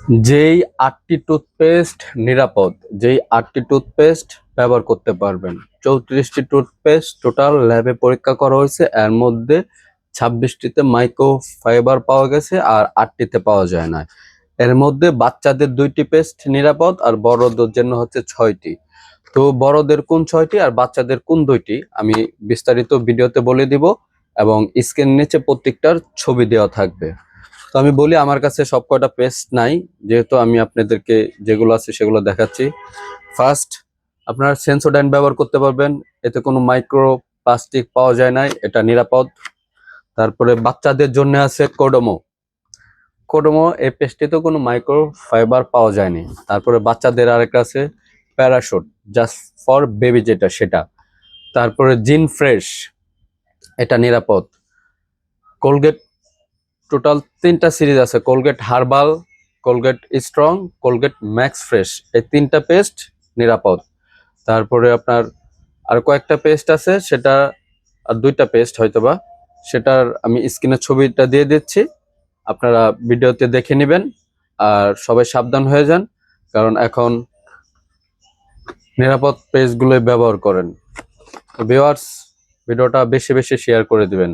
যেই ৮টি টুথপেস্ট নিরাপদ, যেই ৮টি টুথপেস্ট ব্যবহার করতে পারবেন। ৩৪টি টুথপেস্ট টোটাল ল্যাবে পরীক্ষা করা হয়েছে। এর মধ্যে ২৬টিতে মাইক্রো ফাইবার পাওয়া গেছে আর ৮টিতে পাওয়া যায় না। এর মধ্যে বাচ্চাদের ২টি পেস্ট নিরাপদ আর বড়দের জন্য হচ্ছে ৬টি। তো বড়দের কোন ৬টি আর বাচ্চাদের কোন ২টি আমি বিস্তারিত ভিডিওতে বলে দিব এবং স্ক্রিন নিচে প্রত্যেকটার ছবি দেওয়া থাকবে। তো আমি বলি আমার কাছে সব কয়টা পেস্ট নাই, যেহেতু আমি আপনাদেরকে যেগুলো আছে সেগুলো দেখাচ্ছি। ফার্স্ট, আপনারা সেন্সোডাইন ব্যবহার করতে পারবেন, এতে কোনো মাইক্রো প্লাস্টিক পাওয়া যায় না, এটা নিরাপদ। তারপরে বাচ্চাদের জন্য আছে কোডোমো। কোডোমো এই পেস্টটিতে কোনো মাইক্রো ফাইবার পাওয়া যায়নি। তারপরে বাচ্চাদের আরেকটা আছে প্যারাশুট, জাস্ট ফর বেবি, যেটা সেটা। তারপরে জিন ফ্রেশ, এটা নিরাপদ। কোলগেট, টোটাল 3টা সিরিজ আছে, Colgate herbal, Colgate strong, Colgate max fresh, এই 3টা পেস্ট নিরাপদ। তারপরে আপনার আর কয়েকটা পেস্ট আছে, সেটা আর 2টা পেস্ট হয়তোবা, সেটার আমি স্ক্রিনের ছবিটা দিয়ে দিচ্ছি, আপনারা ভিডিওতে দেখে নেবেন। আর সবাই সাবধান হয়ে যান, কারণ এখন নিরাপদ পেস্টগুলোই ব্যবহার করেন। ভিউয়ার্স, ভিডিওটা বেশি বেশি শেয়ার করে দিবেন।